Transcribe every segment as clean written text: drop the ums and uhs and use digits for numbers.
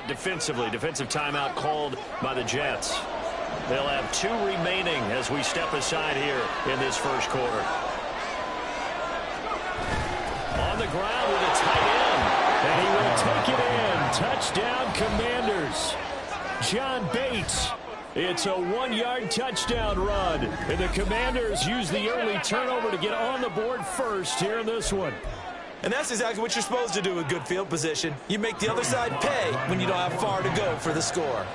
defensively? Defensive timeout called by the Jets. They'll have 2 remaining as we step aside here in this first quarter. On the ground with a tight end. And he will take it in. Touchdown, Commanders. John Bates. It's a 1-yard touchdown run. And the Commanders use the early turnover to get on the board first here in this one. And that's exactly what you're supposed to do with good field position. You make the other side pay when you don't have far to go for the score.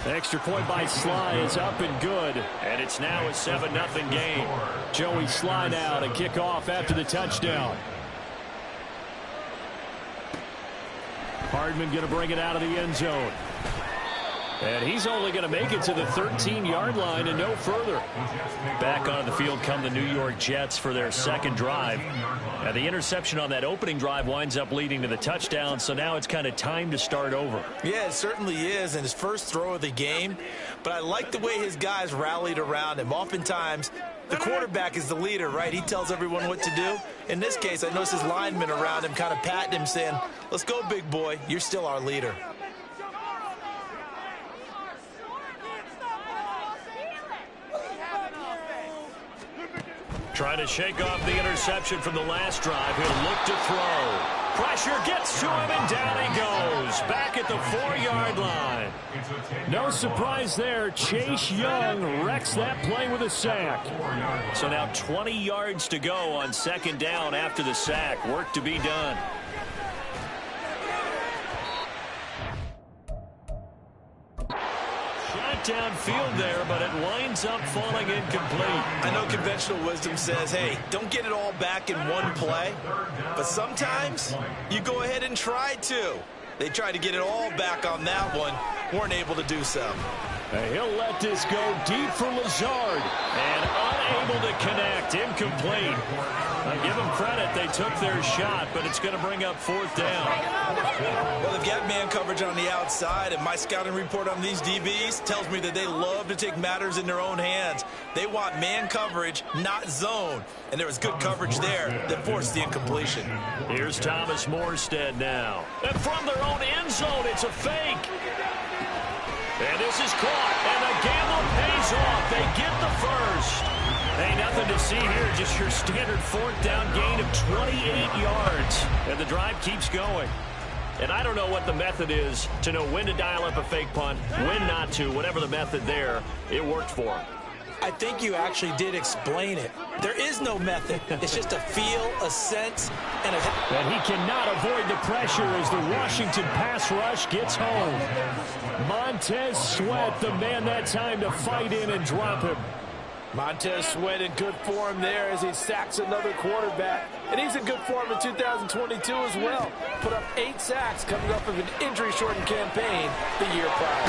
The extra point by Sly is up and good. And it's now a 7-0 game. Joey Sly now to kick off after the touchdown. Hardman going to bring it out of the end zone. And he's only going to make it to the 13-yard line and no further. Back on the field come the New York Jets for their second drive. And the interception on that opening drive winds up leading to the touchdown, so now it's kind of time to start over. Yeah, it certainly is, and his first throw of the game. But I like the way his guys rallied around him. Oftentimes, the quarterback is the leader, right? He tells everyone what to do. In this case, I noticed his linemen around him kind of patting him, saying, "Let's go, big boy. You're still our leader." Trying to shake off the interception from the last drive. He'll look to throw. Pressure gets to him, and down he goes. Back at the 4-yard line. No surprise there. Chase Young wrecks that play with a sack. So now 20 yards to go on second down after the sack. Work to be done. Downfield there, but it winds up falling incomplete. I know conventional wisdom says, hey, don't get it all back in one play, but sometimes you go ahead and try to. They tried to get it all back on that one, weren't able to do so. He'll let this go deep for Lazard, and unable to connect, incomplete. I give them credit, they took their shot, but it's going to bring up 4th down. Well, they've got man coverage on the outside, and my scouting report on these DBs tells me that they love to take matters in their own hands. They want man coverage, not zone, and there was good coverage there that forced the incompletion. Here's Thomas Morstead now. And from their own end zone, it's a fake. And this is caught, and the gamble pays off. They get the first. Hey, nothing to see here, just your standard 4th down gain of 28 yards. And the drive keeps going. And I don't know what the method is to know when to dial up a fake punt, when not to, whatever the method there, it worked for him. I think you actually did explain it. There is no method. It's just a feel, a sense, and a... And he cannot avoid the pressure as the Washington pass rush gets home. Montez Sweat, the man that time to fight in and drop him. Montez Sweat in good form there as he sacks another quarterback. And he's in good form in 2022 as well. Put up 8 sacks coming up of an injury-shortened campaign the year prior.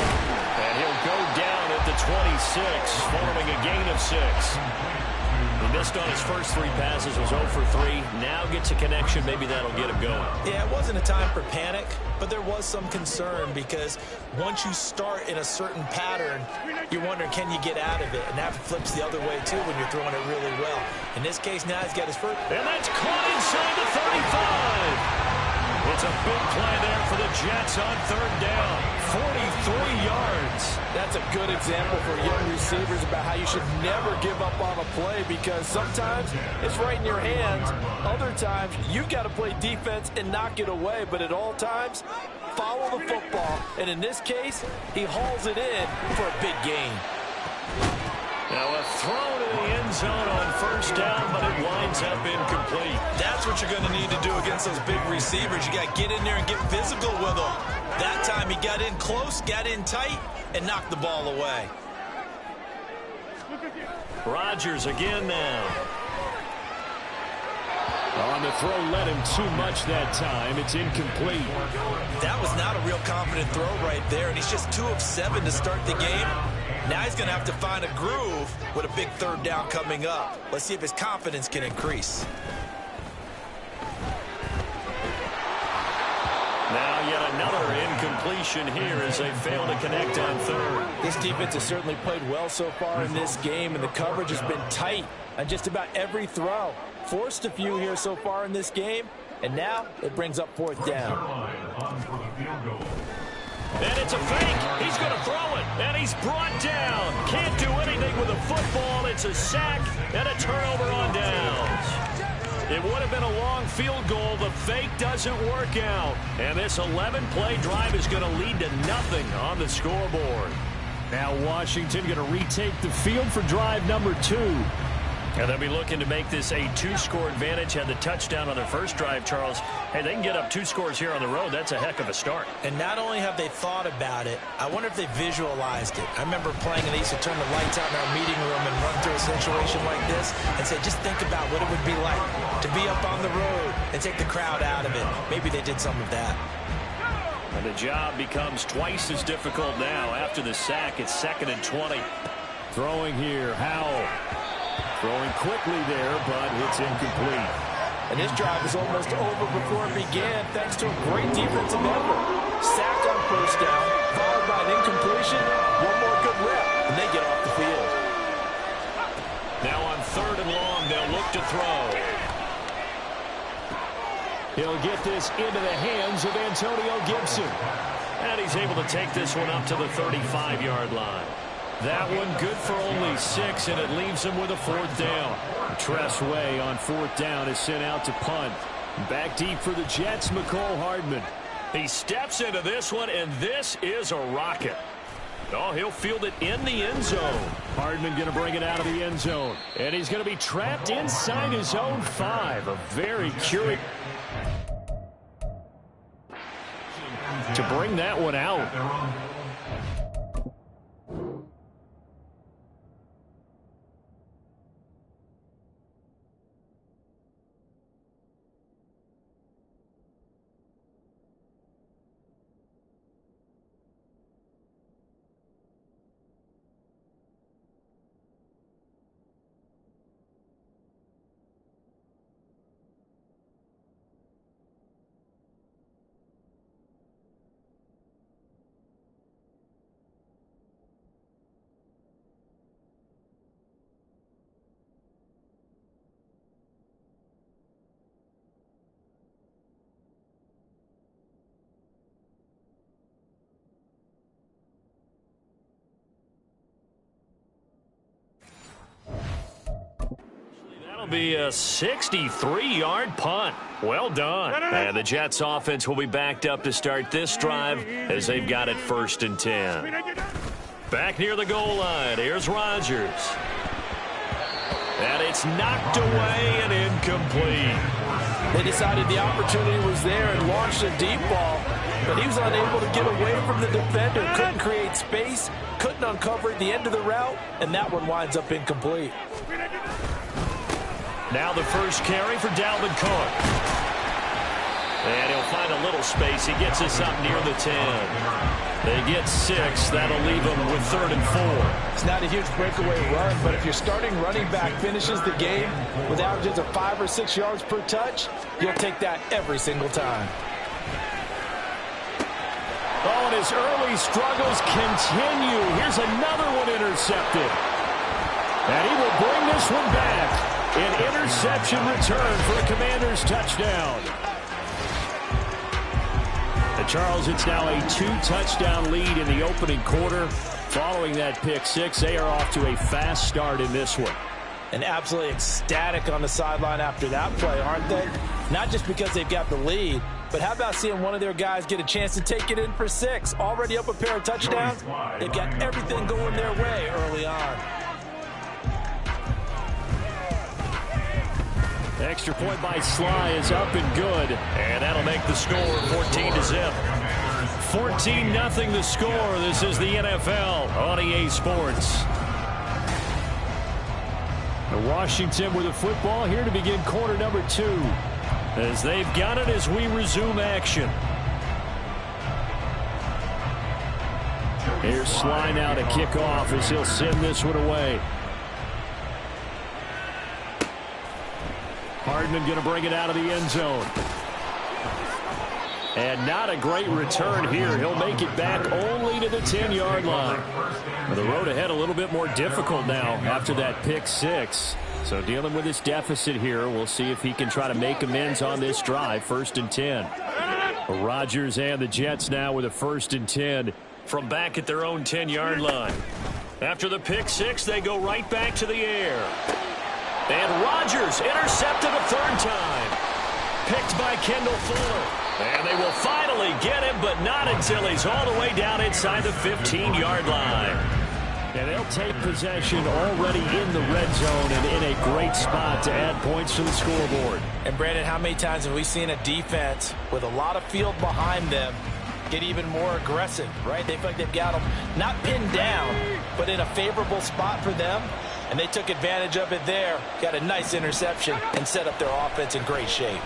And he'll go down at the 26, following a gain of 6. He missed on his first 3 passes, was 0 for 3. Now gets a connection. Maybe that'll get him going. Yeah, it wasn't a time for panic, but there was some concern because once you start in a certain pattern, you're wondering, can you get out of it? And that flips the other way, too, when you're throwing it really well. In this case, now he's got his first. And that's caught inside the 35. It's a big play there for the Jets on 3rd down. 43 yards. That's a good example for young receivers about how you should never give up on a play because sometimes it's right in your hands. Other times, you've got to play defense and knock it away. But at all times, follow the football. And in this case, he hauls it in for a big gain. Now a throw to the end zone on 1st down, but it winds up incomplete. That's what you're going to need to do against those big receivers. You got to get in there and get physical with them. That time he got in close, got in tight, and knocked the ball away. Rodgers again now. On the throw, led him too much that time. It's incomplete. That was not a real confident throw right there, and he's just 2 of 7 to start the game. Now he's going to have to find a groove with a big 3rd down coming up. Let's see if his confidence can increase. Now yet another incompletion here as they fail to connect on 3rd. This defense has certainly played well so far in this game, and the coverage has been tight on just about every throw. Forced a few here so far in this game, And now it brings up 4th down. And it's a fake. He's going to throw it. And he's brought down. Can't do anything with a football. It's a sack and a turnover on downs. It would have been a long field goal. The fake doesn't work out. And this 11-play drive is going to lead to nothing on the scoreboard. Now Washington going to retake the field for drive number 2. And they'll be looking to make this a 2-score advantage. Had the touchdown on their first drive, Charles. Hey, they can get up 2 scores here on the road. That's a heck of a start. And not only have they thought about it, I wonder if they visualized it. I remember playing and they used to turn the lights out in our meeting room and run through a situation like this and say, just think about what it would be like to be up on the road and take the crowd out of it. Maybe they did some of that. And the job becomes twice as difficult now. After the sack, it's 2nd and 20. Throwing here, Howell. Throwing quickly there, but it's incomplete. And this drive is almost over before it began, thanks to a great defensive effort. Sacked on 1st down, followed by an incompletion. One more good rep, and they get off the field. Now on 3rd and long, they'll look to throw. He'll get this into the hands of Antonio Gibson. And he's able to take this one up to the 35-yard line. That one good for only 6, and it leaves him with a 4th down. Tress Way on 4th down is sent out to punt. Back deep for the Jets, McCole Hardman. He steps into this one, and this is a rocket. Oh, he'll field it in the end zone. Hardman going to bring it out of the end zone. And he's going to be trapped inside his own 5. A very curious to bring that one out. Be a 63-yard punt. Well done. And the Jets offense will be backed up to start this drive as they've got it 1st and 10. Back near the goal line. Here's Rodgers. And it's knocked away and incomplete. They decided the opportunity was there and launched a deep ball, but he was unable to get away from the defender. Couldn't create space, couldn't uncover at the end of the route, and that one winds up incomplete. Now the first carry for Dalvin Cook. And he'll find a little space. He gets us up near the 10. They get 6. That'll leave them with 3rd and 4. It's not a huge breakaway run, but if your starting running back finishes the game with averages of 5 or 6 yards per touch, you'll take that every single time. Oh, and his early struggles continue. Here's another one intercepted. And he will bring this one back. An interception return for a Commanders touchdown. And Charles, it's now a 2-touchdown lead in the opening quarter. Following that pick 6, they are off to a fast start in this one. And absolutely ecstatic on the sideline after that play, aren't they? Not just because they've got the lead, but how about seeing one of their guys get a chance to take it in for 6? Already up a pair of touchdowns. They've got everything going their way early on. Extra point by Sly is up and good. And that'll make the score 14-0. 14-0 the score. This is the NFL on EA Sports. Washington with the football here to begin quarter number 2. As they've got it as we resume action. Here's Sly now to kick off as he'll send this one away. Hardman going to bring it out of the end zone. And not a great return here. He'll make it back only to the 10-yard line. The road ahead a little bit more difficult now after that pick 6. So dealing with this deficit here, we'll see if he can try to make amends on this drive. 1st and 10. Rodgers and the Jets now with a 1st and 10 from back at their own 10-yard line. After the pick six, they go right back to the air. And Rodgers intercepted a 3rd time. Picked by Kendall Fuller. And they will finally get him, but not until he's all the way down inside the 15-yard line. And they'll take possession already in the red zone and in a great spot to add points to the scoreboard. And, Brandon, how many times have we seen a defense with a lot of field behind them get even more aggressive, right? They feel like they've got them not pinned down, but in a favorable spot for them. And they took advantage of it there. Got a nice interception and set up their offense in great shape.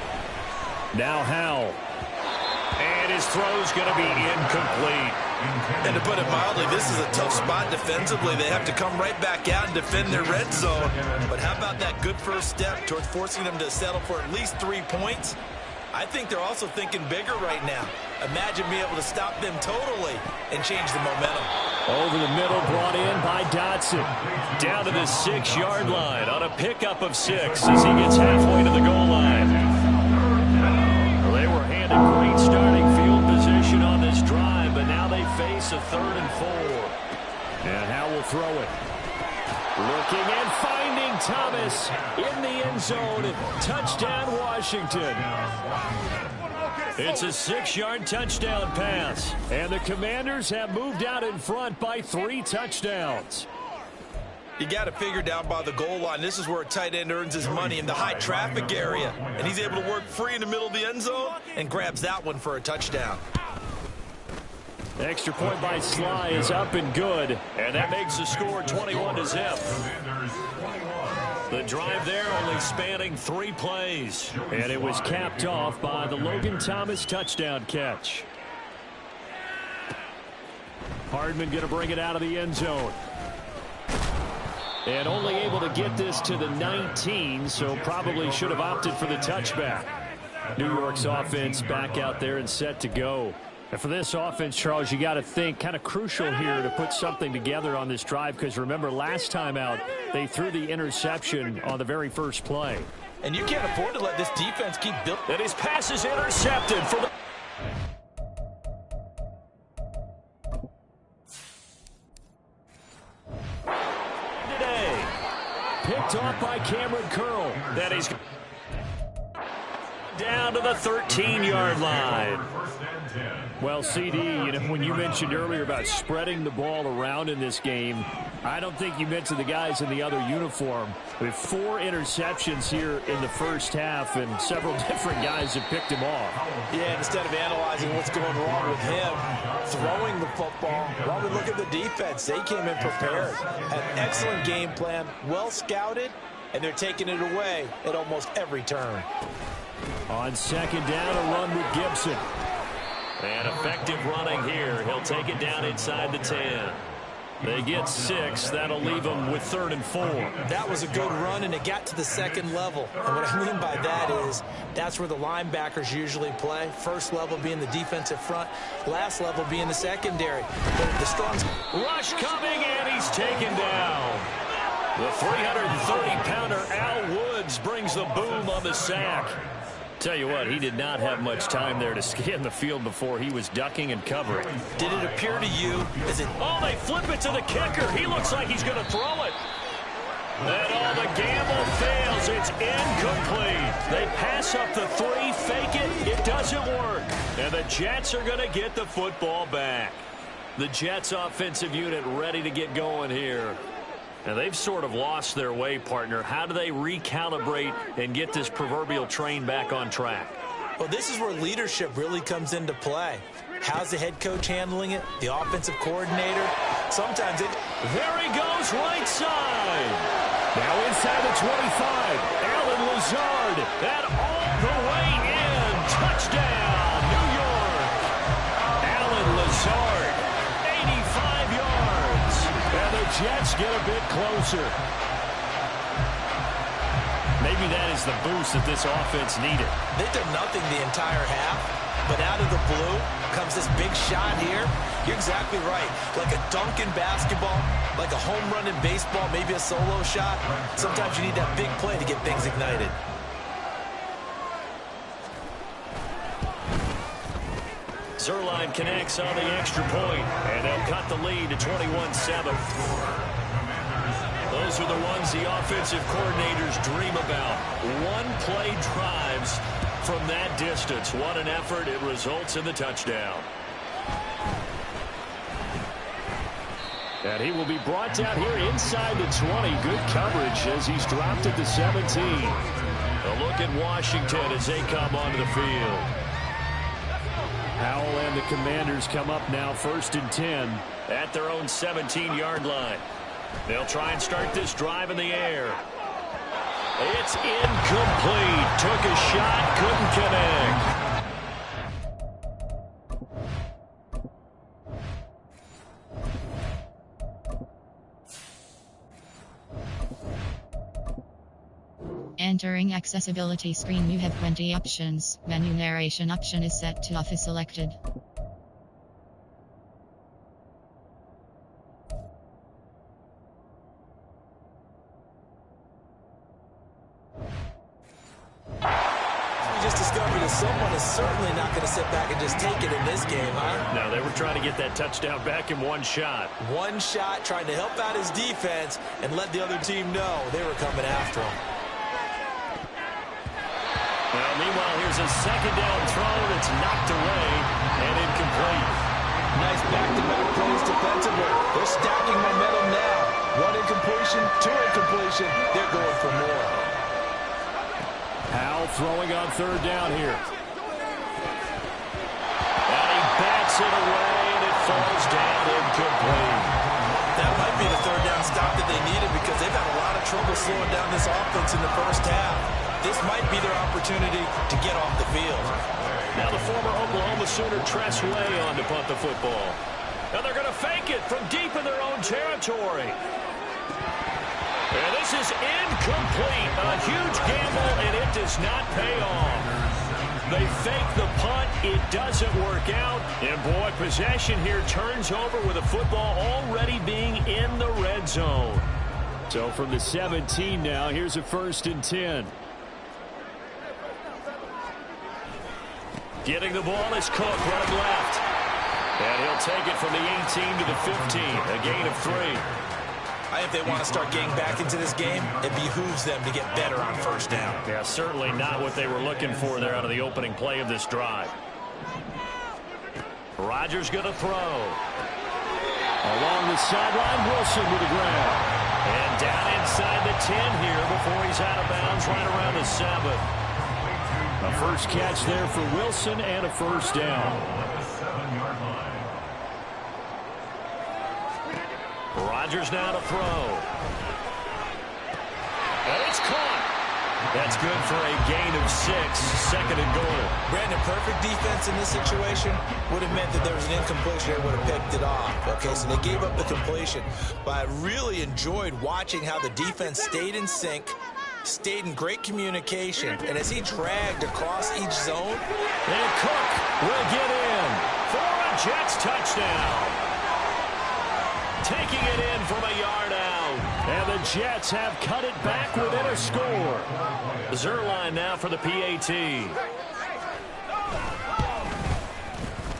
Now Howell. And his throw's going to be incomplete. And to put it mildly, this is a tough spot defensively. They have to come right back out and defend their red zone. But how about that good first step towards forcing them to settle for at least 3 points? I think they're also thinking bigger right now. Imagine being able to stop them totally and change the momentum. Over the middle, brought in by Dotson. Down to the 6-yard line on a pickup of 6 as he gets halfway to the goal line. They were handed great starting field position on this drive, but now they face a 3rd and 4. And Howell will throw it. Looking and finding Thomas in the end zone. Touchdown, Washington. It's a 6-yard touchdown pass. And the Commanders have moved out in front by 3 touchdowns. You got to figure down by the goal line. This is where a tight end earns his money, in the high traffic area. And he's able to work free in the middle of the end zone and grabs that one for a touchdown. Extra point by Sly is up and good. And that makes the score 21-zip. The drive there only spanning 3 plays. And it was capped off by the Logan Thomas touchdown catch. Hardman going to bring it out of the end zone. And only able to get this to the 19, so probably should have opted for the touchback. New York's offense back out there and set to go. And for this offense, Charles, you got to think kind of crucial here to put something together on this drive, because remember last time out they threw the interception on the very first play. And you can't afford to let this defense keep building. And his pass is intercepted for the... Picked off by Cameron Curl. That he's down to the 13-yard line. Well, CD, you know, when you mentioned earlier about spreading the ball around in this game, I don't think you mentioned the guys in the other uniform. We have 4 interceptions here in the first half, and several different guys have picked him off. Yeah, instead of analyzing what's going wrong with him, throwing the football, while we look at the defense, they came in prepared. Had an excellent game plan, well scouted, and they're taking it away at almost every turn. On 2nd down, a run with Gibson. And effective running here. He'll take it down inside the 10. They get 6. That'll leave them with 3rd and 4. That was a good run, and it got to the 2nd level. And what I mean by that is that's where the linebackers usually play. First level being the defensive front, last level being the secondary. But the strong rush coming, and he's taken down. The 330-pounder Al Woods brings the boom on the sack. Tell you what, he did not have much time there to scan the field before he was ducking and covering. Did it appear to you as it... Oh, they flip it to the kicker. He looks like he's going to throw it. And the gamble fails. It's incomplete. They pass up the 3, fake it. It doesn't work. And the Jets are going to get the football back. The Jets offensive unit ready to get going here. And they've sort of lost their way, partner. How do they recalibrate and get this proverbial train back on track? Well, this is where leadership really comes into play. How's the head coach handling it? The offensive coordinator? Sometimes it... There he goes, right side. Now inside the 25. Alan Lazard. And all the way in. Touchdown, New York. Alan Lazard. 85 yards. And the Jets get a bit closer. Maybe that is the boost that this offense needed. They've done nothing the entire half. But out of the blue comes this big shot here. You're exactly right. Like a dunk in basketball, like a home run in baseball, maybe a solo shot. Sometimes you need that big play to get things ignited. Zerline connects on the extra point, and they'll cut the lead to 21-7. Those are the ones the offensive coordinators dream about. One-play drives from that distance. What an effort. It results in the touchdown. And he will be brought down here inside the 20. Good coverage as he's dropped at the 17. A look at Washington as they come onto the field. Howell and the Commanders come up now 1st and 10 at their own 17-yard line. They'll try and start this drive in the air. It's incomplete. Took a shot, couldn't connect. Entering accessibility screen, you have 20 options. Menu narration option is set to off is selected. We just discovered that someone is certainly not going to sit back and just take it in this game, huh? No, they were trying to get that touchdown back in one shot. One shot, trying to help out his defense and let the other team know they were coming after him. Well, meanwhile, here's a second down throw that's knocked away and incomplete. Nice back-to-back plays defensively. They're stacking momentum now. One incompletion, two incompletion. They're going for more. Howell throwing on 3rd down here. And he bats it away, and it falls down incomplete. That might be the 3rd down stop that they needed because they've had a lot of trouble slowing down this offense in the first half. This might be their opportunity to get off the field. Now the former Oklahoma Sooner Tress Way on to punt the football. And they're going to fake it from deep in their own territory. And this is incomplete. A huge gamble, and it does not pay off. They fake the punt. It doesn't work out. And, boy, possession here turns over with the football already being in the red zone. So from the 17 now, here's a 1st and 10. Getting the ball is Cook, running left. And he'll take it from the 18 to the 15, a gain of 3. I think they want to start getting back into this game. It behooves them to get better on 1st down. Yeah, certainly not what they were looking for there out of the opening play of this drive. Rodgers going to throw. Along the sideline, Wilson with the grab. And down inside the 10 here before he's out of bounds right around the 7. A first catch there for Wilson and a 1st down. Rodgers now to throw. And it's caught. That's good for a gain of 6, 2nd and goal. Brandon, perfect defense in this situation would have meant that there was an incompletion. They would have picked it off. Okay, so they gave up the completion. But I really enjoyed watching how the defense stayed in sync, stayed in great communication, and as he dragged across each zone. And Cook will get in for a Jets touchdown. Taking it in from a yard out. And the Jets have cut it back within a score. Zerline now for the PAT.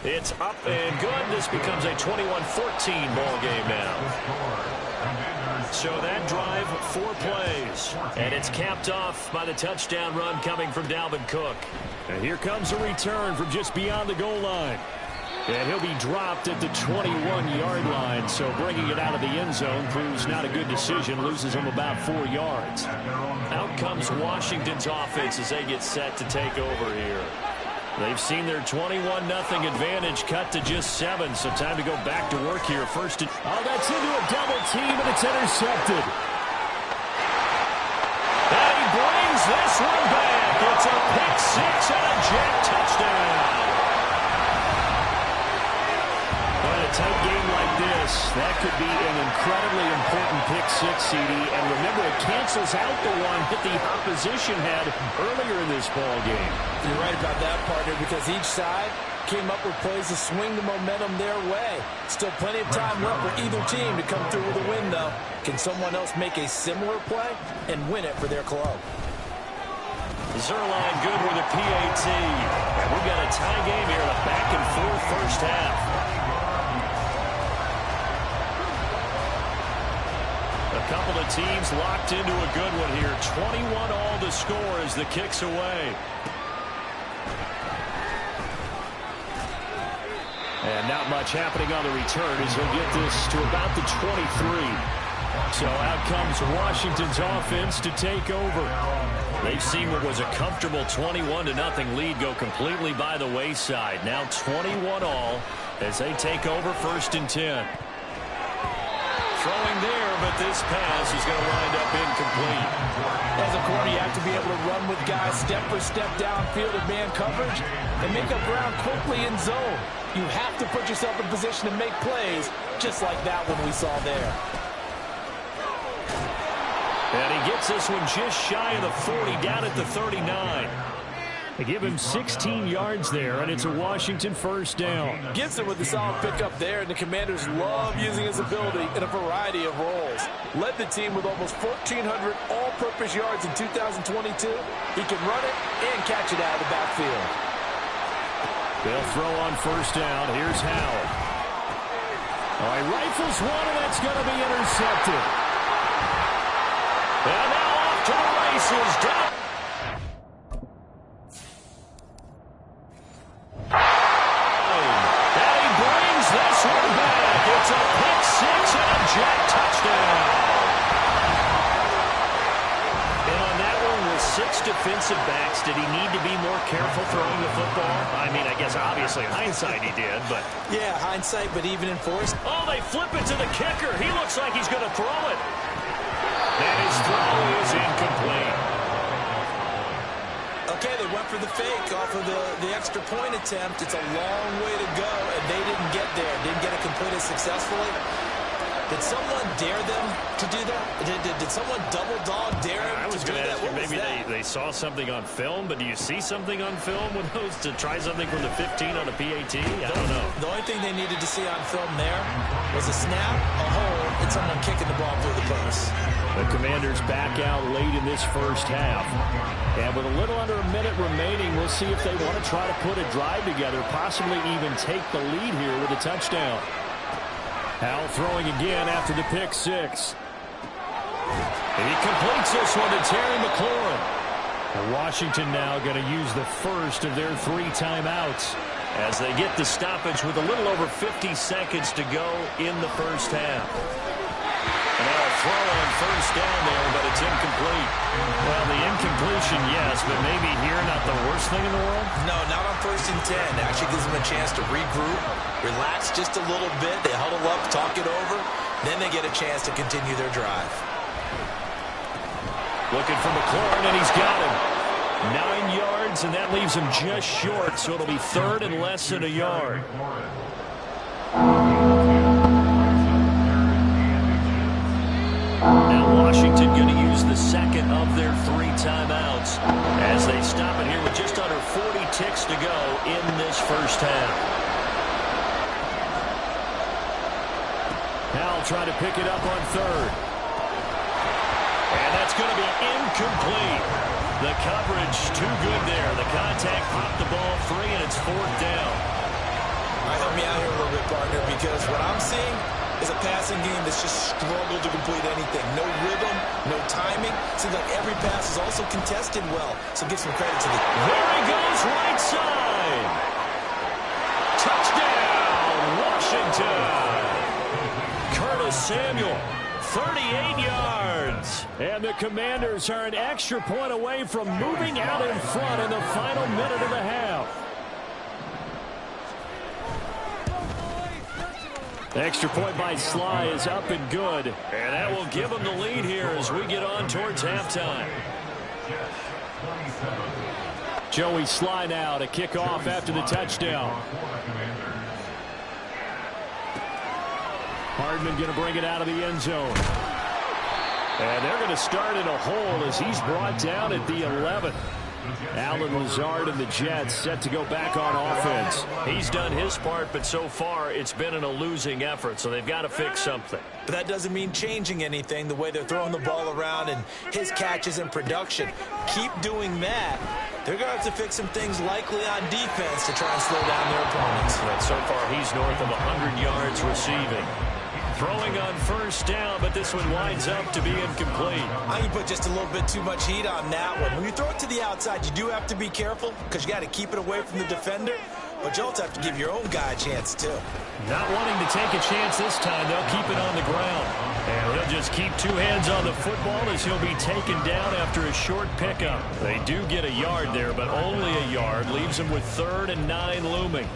It's up and good. This becomes a 21-14 ball game now. So that drive, 4 plays. And it's capped off by the touchdown run coming from Dalvin Cook. And here comes a return from just beyond the goal line. And he'll be dropped at the 21-yard line. So bringing it out of the end zone proves not a good decision. Loses him about 4 yards. Out comes Washington's offense as they get set to take over here. They've seen their 21-0 advantage cut to just 7. So time to go back to work here. First, that's into a double team, and it's intercepted. And he brings this one back. It's a pick 6 and a Jet touchdown. tight game like this, that could be an incredibly important pick six, CD. And remember, it cancels out the one that the opposition had earlier in this ball game. You're right about that, partner, because each side came up with plays to swing the momentum their way. Still plenty of time left for either team to come through with a win, though. Can someone else make a similar play and win it for their club? Zerline good with a PAT. And we've got a tie game here in a back-and-forth first half. A couple of teams locked into a good one here. 21 all to score as the kick's away. And not much happening on the return as he'll get this to about the 23. So out comes Washington's offense to take over. They've seen what was a comfortable 21-0 lead go completely by the wayside. Now 21 all as they take over 1st and 10. Throwing there, but this pass is going to wind up incomplete. As a corner, you have to be able to run with guys step for step downfield in man coverage and make up ground quickly in zone. You have to put yourself in position to make plays, just like that one we saw there. And he gets this one just shy of the 40, down at the 39. They give him 16 yards there, and it's a Washington first down. Gibson with the solid pickup there, and the Commanders love using his ability in a variety of roles. Led the team with almost 1,400 all-purpose yards in 2022. He can run it and catch it out of the backfield. They'll throw on first down. Here's Howard. All right, rifles one, and that's going to be intercepted. And now off to the races. Down. And he brings this one back. It's a pick six and a jet touchdown. And on that one with 6 defensive backs, did he need to be more careful throwing the football? I mean, I guess obviously hindsight he did, but... Yeah, hindsight, but even enforced. Oh, they flip it to the kicker. He looks like he's going to throw it. And his throw is incomplete. Okay, they went for the fake off of the extra point attempt. It's a long way to go, and they didn't get there. Didn't get it completed successfully. Did someone dare them to do that? Did someone double dog dare him to do that? I was going to ask you, maybe they saw something on film, but do you see something on film with those to try something from the 15 on a PAT? I don't know. The only thing they needed to see on film there was a snap, a hole, and someone kicking the ball through the post. The Commanders back out late in this first half. And with a little under a minute remaining, we'll see if they want to try to put a drive together, possibly even take the lead here with a touchdown. Howell throwing again after the pick six. And he completes this one to Terry McLaurin. And Washington now going to use the first of their 3 timeouts as they get the stoppage with a little over 50 seconds to go in the first half. And now a throw on first down there, but it's incomplete. Well, the incompletion, yes, but maybe here not the worst thing in the world? No, not on 1st and 10. It actually gives them a chance to regroup, relax just a little bit. They huddle up, talk it over. Then they get a chance to continue their drive. Looking for McLaurin, and he's got him. 9 yards, and that leaves him just short, so it'll be 3rd and less than a yard. Now Washington going to use the second of their 3 timeouts as they stop it here with just under 40 ticks to go in this first half. Howell trying to pick it up on 3rd. And that's going to be incomplete. The coverage too good there. The contact popped the ball free, and it's 4th down. All right, help me out here a little bit, partner, because what I'm seeing is a passing game that's just struggled to complete anything. No rhythm, no timing. Seems like every pass is also contested well. So give some credit to the... There he goes, right side. Touchdown, Washington. Curtis Samuel, 38 yards. And the Commanders are an extra point away from moving out in front in the final minute of the half. The extra point by Sly is up and good. And that will give them the lead here as we get on towards halftime. Joey Sly now to kick off after the touchdown. Hardman going to bring it out of the end zone. And they're going to start in a hole as he's brought down at the 11. Allen Lazard and the Jets set to go back on offense. He's done his part, but so far it's been in a losing effort, so they've got to fix something. But that doesn't mean changing anything, the way they're throwing the ball around and his catches and production. Keep doing that. They're going to have to fix some things likely on defense to try and slow down their opponents. And so far he's north of 100 yards receiving. Throwing on first down, but this one winds up to be incomplete. I think you put just a little bit too much heat on that one. When you throw it to the outside, you do have to be careful because you got to keep it away from the defender. But you also have to give your own guy a chance, too. Not wanting to take a chance this time, they'll keep it on the ground. And he'll just keep two hands on the football as he'll be taken down after a short pickup. They do get a yard there, but only a yard. Leaves them with 3rd and 9 looming.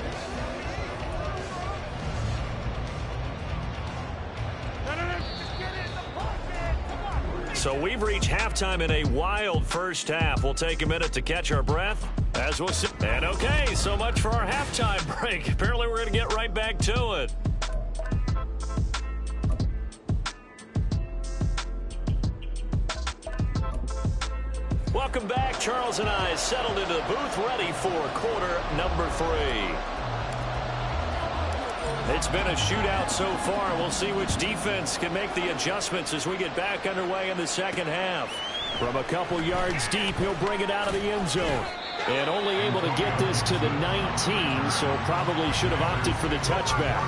So we've reached halftime in a wild first half. We'll take a minute to catch our breath as we'll see. And okay, so much for our halftime break. Apparently we're going to get right back to it. Welcome back. Charles and I settled into the booth ready for quarter number 3. It's been a shootout so far. We'll see which defense can make the adjustments as we get back underway in the second half. From a couple yards deep, he'll bring it out of the end zone. And only able to get this to the 19, so probably should have opted for the touchback.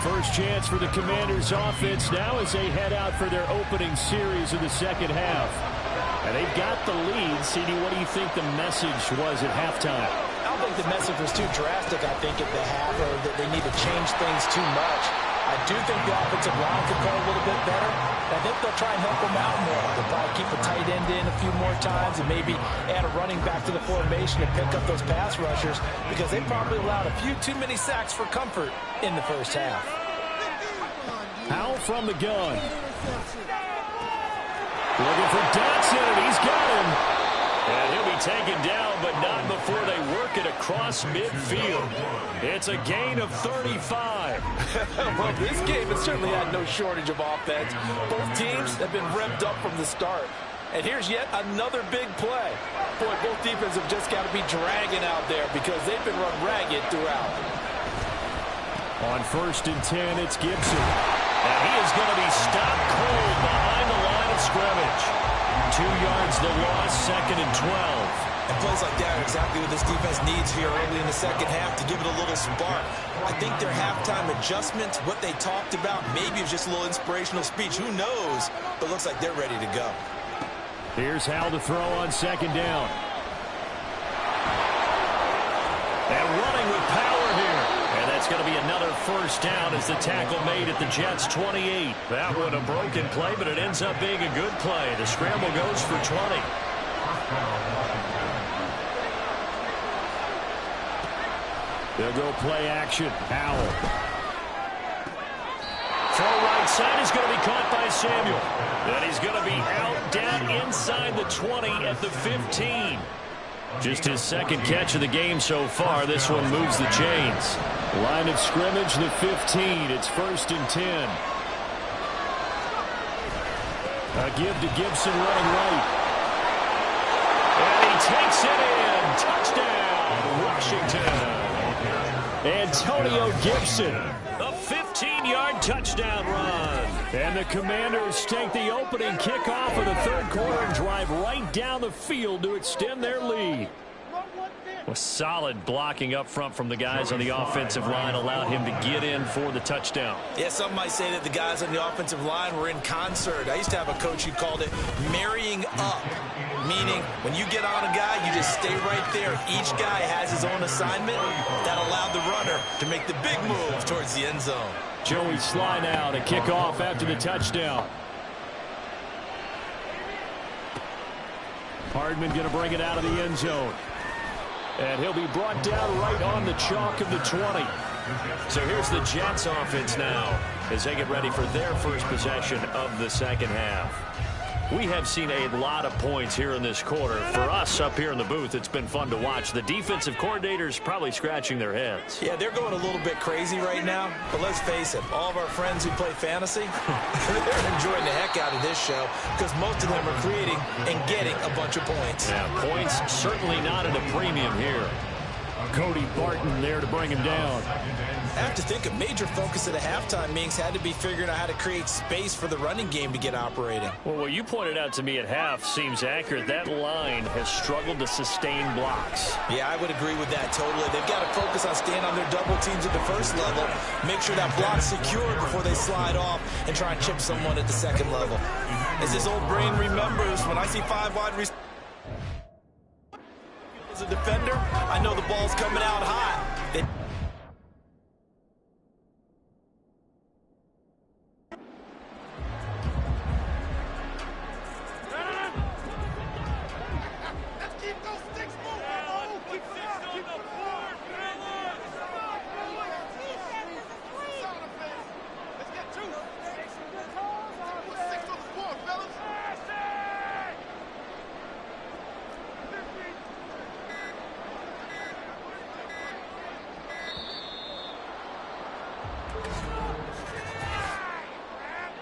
First chance for the Commanders' offense now as they head out for their opening series of the second half. And they've got the lead. CD, what do you think the message was at halftime? I don't think the message was too drastic, I think, at the half, or that they need to change things too much. I do think the offensive line could play a little bit better. I think they'll try and help them out more. They'll probably keep a tight end in a few more times and maybe add a running back to the formation to pick up those pass rushers because they probably allowed a few too many sacks for comfort in the first half. Powell from the gun. Looking for Dotson, and he's got him. And he'll be taken down, but not before they work it across midfield. It's a gain of 35. Well, this game has certainly had no shortage of offense. Both teams have been revved up from the start. And here's yet another big play. Boy, both defenses have just got to be dragging out there because they've been run ragged throughout. On 1st and 10, it's Gibson. And he is going to be stopped cold behind the line of scrimmage. 2 yards the loss, 2nd and 12. And plays like that are exactly what this defense needs here early in the second half to give it a little spark. I think their halftime adjustments, what they talked about, maybe it was just a little inspirational speech. Who knows? But it looks like they're ready to go. Here's Hal to throw on 2nd down. And running with power here. And that's going to be another first down as the tackle made at the Jets' 28. That one a broken play, but it ends up being a good play. The scramble goes for 20. They'll go play action. Powell. Throw right side is going to be caught by Samuel. And he's going to be out down inside the 20 at the 15. Just his 2nd catch of the game so far. This one moves the chains. Line of scrimmage, the 15. It's 1st and 10. A give to Gibson running right. And he takes it in. Touchdown, Washington. Antonio Gibson. A 15-yard touchdown run. And the Commanders take the opening kickoff of the 3rd quarter and drive right down the field to extend their lead. Well, solid blocking up front from the guys on the offensive line allowed him to get in for the touchdown. Yeah, some might say that the guys on the offensive line were in concert. I used to have a coach who called it marrying up, meaning when you get on a guy, you just stay right there. Each guy has his own assignment. That allowed the runner to make the big move towards the end zone. Joey Sly now to kick off after the touchdown. Hardman going to bring it out of the end zone. And he'll be brought down right on the chalk of the 20. So here's the Jets offense now as they get ready for their first possession of the second half. We have seen a lot of points here in this quarter. For us up here in the booth, it's been fun to watch. The defensive coordinators probably scratching their heads. Yeah, they're going a little bit crazy right now. But let's face it, all of our friends who play fantasy, they're enjoying the heck out of this show because most of them are creating and getting a bunch of points. Yeah, points certainly not at a premium here. Cody Barton there to bring him down. I have to think a major focus at the halftime meetings had to be figuring out how to create space for the running game to get operating. Well, what you pointed out to me at half seems accurate. That line has struggled to sustain blocks. Yeah, I would agree with that totally. They've got to focus on staying on their double teams at the first level, make sure that block's secure before they slide off and try and chip someone at the second level. As this old brain remembers, when I see 5 wide receivers as a defender, I know the ball's coming out hot.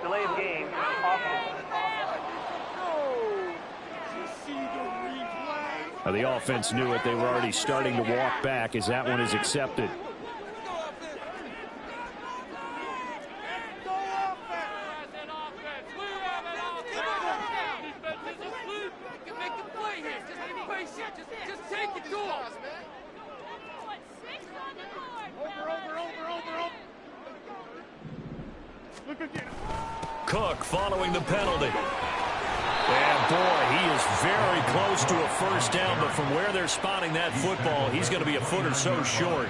Delay of game. The offense knew it. They were already starting to walk back as that one is accepted. Just take it to him. Cook following the penalty. And boy, he is very close to a first down, but from where they're spotting that football, he's going to be a foot or so short.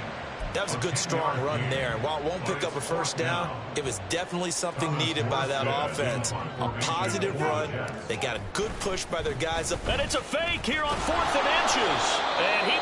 That was a good, strong run there. While it won't pick up a first down, it was definitely something needed by that offense. A positive run. They got a good push by their guys up. And it's a fake here on 4th and inches. And he...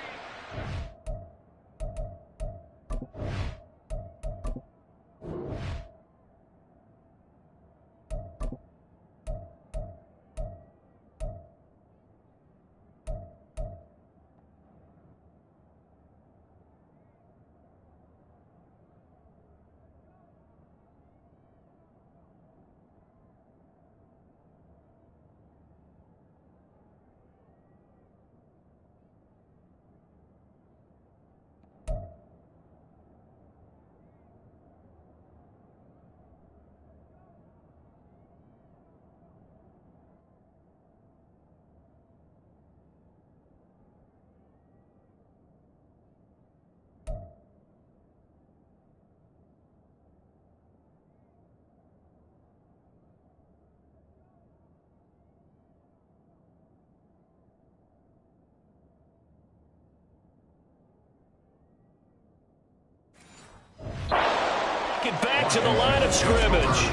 Get back to the line of scrimmage.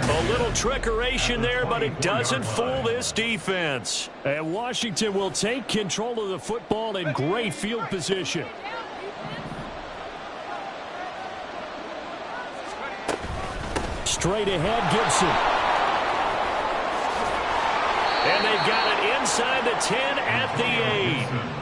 A little trickeration there, but it doesn't fool this defense. And Washington will take control of the football in great field position. Straight ahead, Gibson. And they've got it inside the 10 at the 8.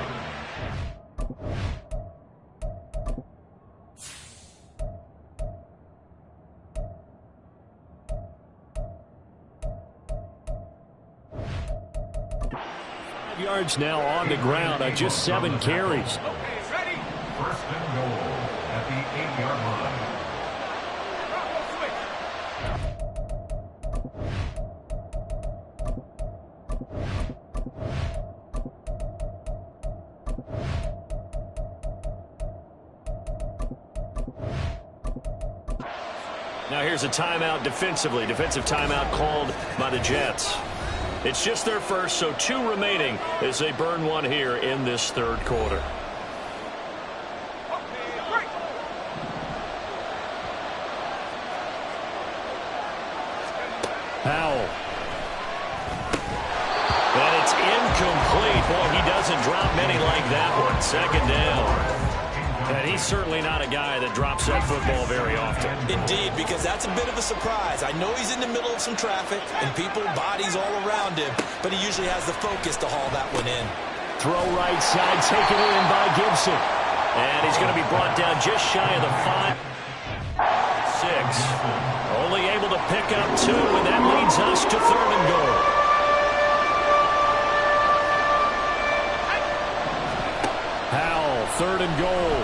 Yards now on the ground on just 7 carries. Okay, ready? First and goal at the 8-yard line. Now here's a timeout defensively. Defensive timeout called by the Jets. It's just their first, so 2 remaining as they burn one here in this third quarter. Powell. And it's incomplete. Boy, he doesn't drop many like that one. Second down. And he's certainly not a guy that drops that football very often. Indeed, because that's a bit of a surprise. I know he's in the middle of some traffic and people, bodies all around him, but he usually has the focus to haul that one in. Throw right side, taken in by Gibson. And he's going to be brought down just shy of the 5-6. Only able to pick up 2, and that leads us to 3rd and goal. Howell, 3rd and goal.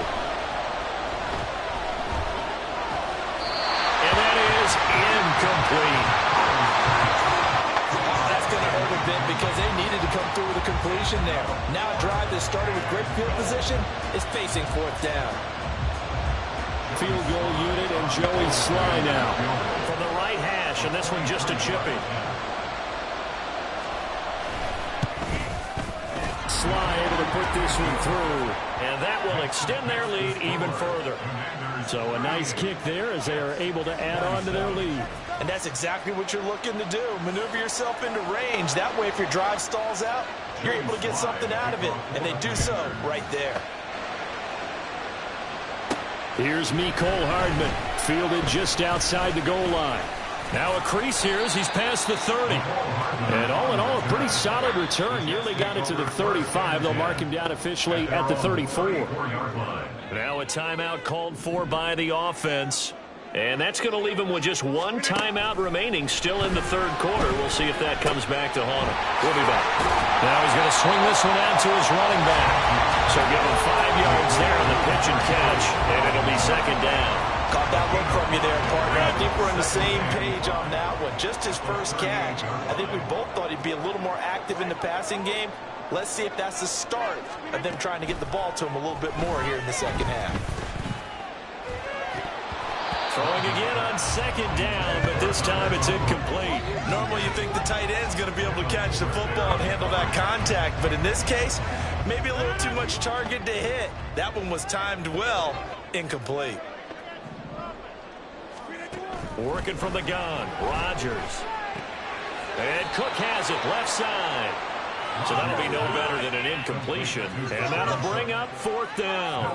And that is incomplete. That's going to hurt a bit because they needed to come through with a completion there. Now a drive that started with great field position is facing 4th down. Field goal unit and Joey Sly now. From the right hash, and this one just a chippy. Sly able to put this one through. And that will extend their lead even further. So a nice kick there as they are able to add on to their lead. And that's exactly what you're looking to do. Maneuver yourself into range. That way, if your drive stalls out, you're able to get something out of it. And they do so right there. Here's Mecole Hardman, fielded just outside the goal line. Now a crease here as he's past the 30. And all in all, a pretty solid return. Nearly got it to the 35. They'll mark him down officially at the 34. Now a timeout called for by the offense. And that's going to leave him with just 1 timeout remaining still in the 3rd quarter. We'll see if that comes back to haunt him. We'll be back. Now he's going to swing this one out to his running back. So give him 5 yards there on the pitch and catch, and it'll be 2nd down. Caught that look from you there, partner. I think we're on the same page on that one. Just his first catch. I think we both thought he'd be a little more active in the passing game. Let's see if that's the start of them trying to get the ball to him a little bit more here in the 2nd half. Throwing again on 2nd down, but this time it's incomplete. Normally you think the tight end's going to be able to catch the football and handle that contact, but in this case, maybe a little too much target to hit. That one was timed well, incomplete. Working from the gun, Rodgers. And Cook has it, left side. So that'll be no better than an incompletion. And that'll bring up 4th down.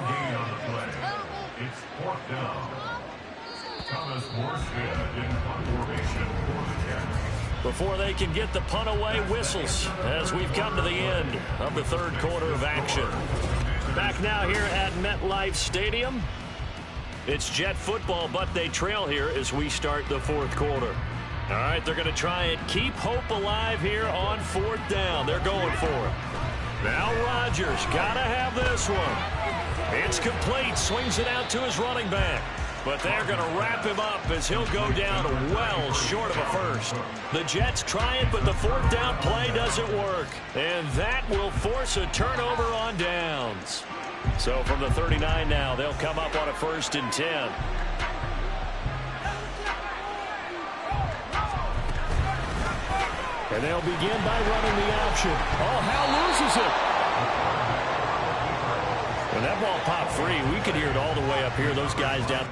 It's 4th down. Thomas Morstead in punt formation for the Jets. Before they can get the punt away, whistles as we've come to the end of the 3rd quarter of action. Back now here at MetLife Stadium. It's Jet football, but they trail here as we start the 4th quarter. All right, they're going to try and keep hope alive here on 4th down. They're going for it. Now Rodgers got to have this one. It's complete. Swings it out to his running back. But they're going to wrap him up as he'll go down well short of a first. The Jets try it, but the 4th down play doesn't work. And that will force a turnover on downs. So from the 39 now, they'll come up on a 1st and 10. And they'll begin by running the option. Oh, Howell loses it. When that ball popped free, we could hear it all the way up here. Those guys down.